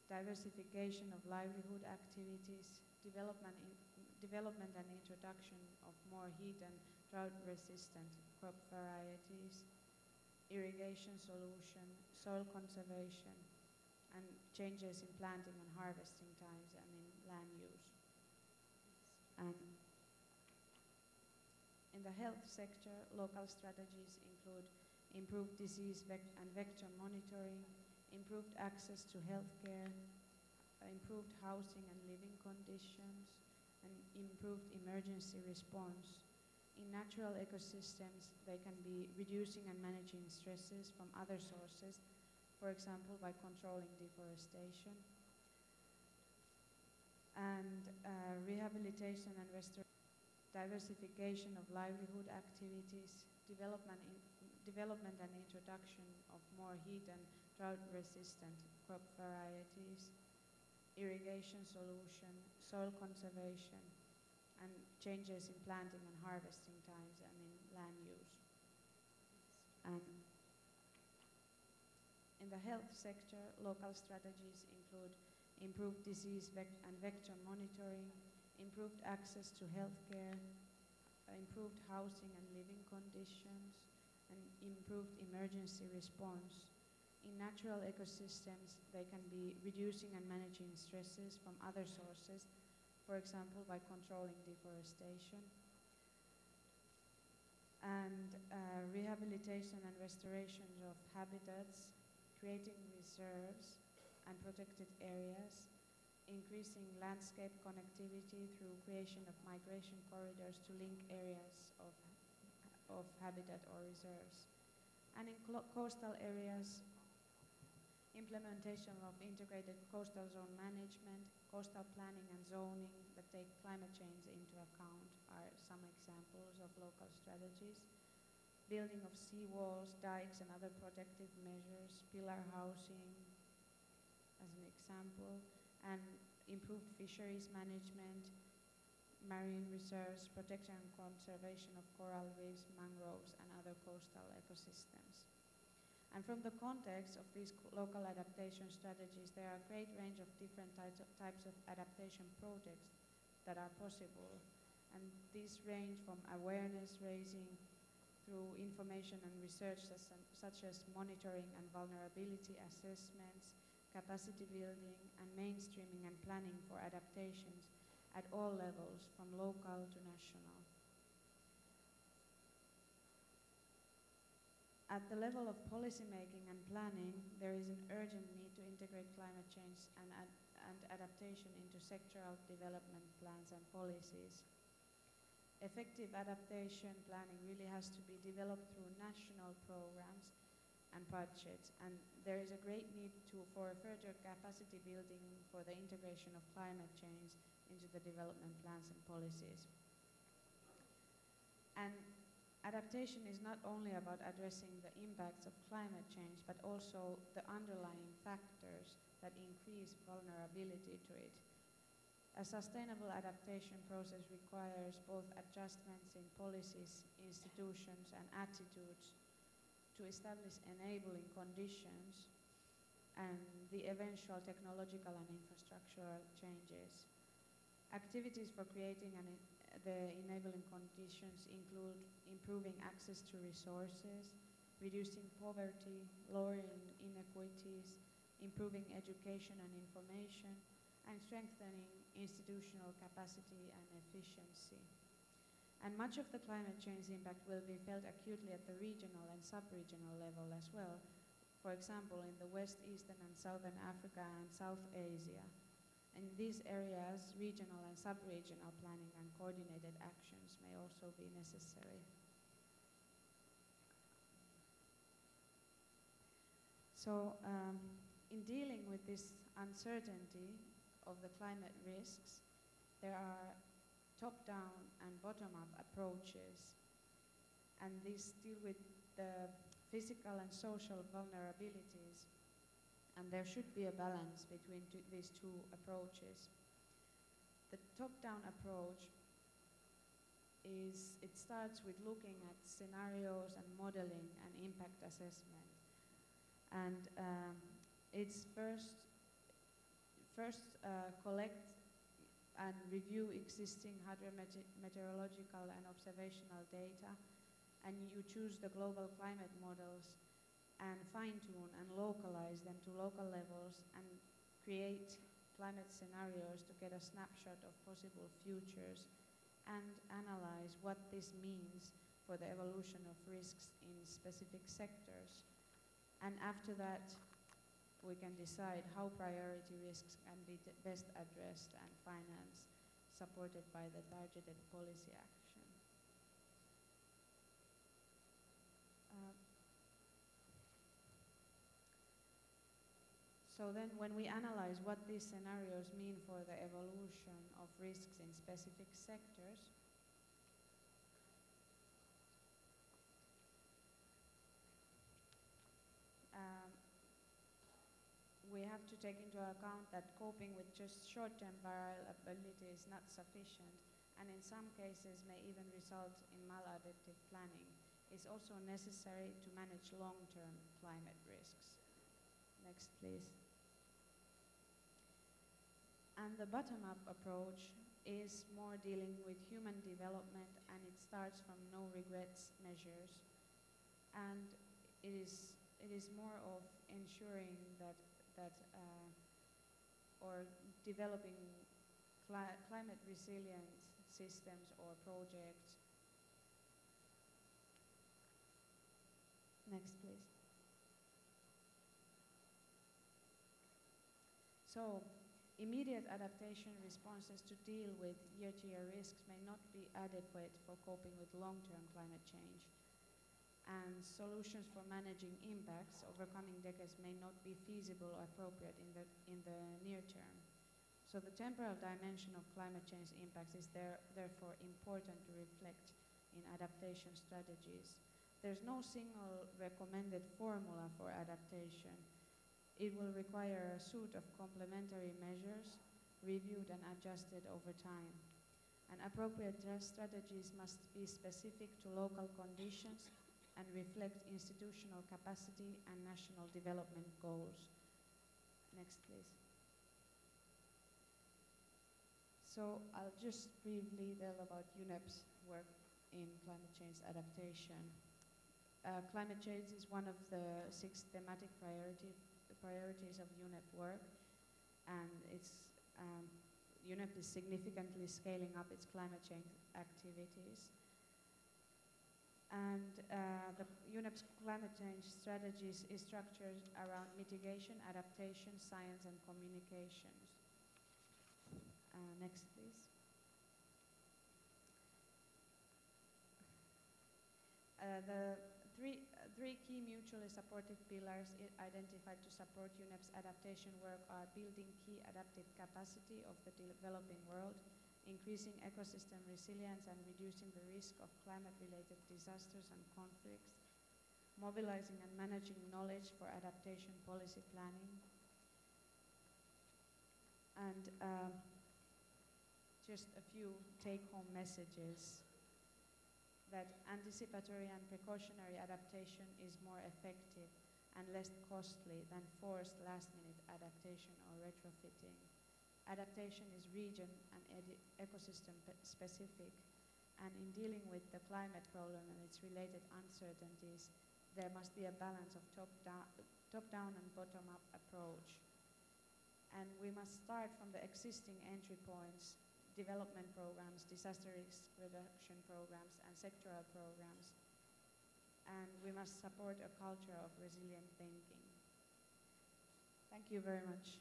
diversification of livelihood activities, development and introduction of more heat and drought-resistant crop varieties, irrigation solution, soil conservation, and changes in planting and harvesting times and in land use. And in the health sector, local strategies include improved disease and vector monitoring, improved access to healthcare, improved housing and living conditions, and improved emergency response. In natural ecosystems, they can be reducing and managing stresses from other sources, for example, by controlling deforestation. And rehabilitation and diversification of livelihood activities, development and introduction of more heat and drought-resistant crop varieties, irrigation solution, soil conservation, and changes in planting and harvesting times and in land use. And in the health sector, local strategies include improved disease and vector monitoring, improved access to healthcare, improved housing and living conditions, and improved emergency response. In natural ecosystems, they can be reducing and managing stresses from other sources, for example, by controlling deforestation. And rehabilitation and restoration of habitats, creating reserves and protected areas, increasing landscape connectivity through creation of migration corridors to link areas of habitat or reserves. And in coastal areas, implementation of integrated coastal zone management, coastal planning and zoning that take climate change into account are some examples of local strategies. Building of seawalls, dikes and other protective measures, pillar housing as an example, and improved fisheries management, marine reserves, protection and conservation of coral reefs, mangroves and other coastal ecosystems. And from the context of these local adaptation strategies, there are a great range of different types of adaptation projects that are possible. And these range from awareness raising through information and research such as monitoring and vulnerability assessments, capacity building, and mainstreaming and planning for adaptations at all levels, from local to national. At the level of policymaking and planning, there is an urgent need to integrate climate change and adaptation into sectoral development plans and policies. Effective adaptation planning really has to be developed through national programs and budgets, and there is a great need for further capacity building for the integration of climate change into the development plans and policies. And adaptation is not only about addressing the impacts of climate change, but also the underlying factors that increase vulnerability to it. A sustainable adaptation process requires both adjustments in policies, institutions, and attitudes to establish enabling conditions and the eventual technological and infrastructural changes. Activities for creating the enabling conditions include improving access to resources, reducing poverty, lowering inequities, improving education and information, and strengthening institutional capacity and efficiency. And much of the climate change impact will be felt acutely at the regional and sub-regional level as well. For example, in the West, Eastern and Southern Africa and South Asia. In these areas, regional and sub-regional planning and coordinated actions may also be necessary. So, in dealing with this uncertainty of the climate risks, there are top-down and bottom-up approaches, and these deal with the physical and social vulnerabilities, and there should be a balance between these two approaches. The top-down approach it starts with looking at scenarios and modeling and impact assessment. And its first first collect and review existing hydrometeorological and observational data, and you choose the global climate models and fine-tune and localize them to local levels and create climate scenarios to get a snapshot of possible futures and analyze what this means for the evolution of risks in specific sectors. And after that, we can decide how priority risks can be best addressed and financed, supported by the targeted policy action. So then when we analyze what these scenarios mean for the evolution of risks in specific sectors, we have to take into account that coping with just short-term variability is not sufficient, and in some cases may even result in maladaptive planning. It's also necessary to manage long-term climate risks. Next, please. And the bottom-up approach is more dealing with human development, and it starts from no regrets measures. And it is more of ensuring that or developing climate resilient systems or projects. Next, please. So, immediate adaptation responses to deal with year-to-year risks may not be adequate for coping with long-term climate change. And solutions for managing impacts over coming decades may not be feasible or appropriate in the near term. So the temporal dimension of climate change impacts is therefore important to reflect in adaptation strategies. There's no single recommended formula for adaptation. It will require a suite of complementary measures reviewed and adjusted over time. And appropriate strategies must be specific to local conditions and reflect institutional capacity and national development goals. Next, please. So I'll just briefly tell about UNEP's work in climate change adaptation. Climate change is one of the 6 thematic priorities of UNEP work, and UNEP is significantly scaling up its climate change activities. And the UNEP's climate change strategies is structured around mitigation, adaptation, science, and communications. Next, please. The three key mutually supportive pillars identified to support UNEP's adaptation work are building key adaptive capacity of the developing world, increasing ecosystem resilience and reducing the risk of climate-related disasters and conflicts, mobilizing and managing knowledge for adaptation policy planning, and just a few take-home messages that anticipatory and precautionary adaptation is more effective and less costly than forced last-minute adaptation or retrofitting. Adaptation is region and ecosystem specific, and in dealing with the climate problem and its related uncertainties, there must be a balance of top-down and bottom-up approach. And we must start from the existing entry points, development programs, disaster risk reduction programs, and sectoral programs. And we must support a culture of resilient thinking. Thank you very much.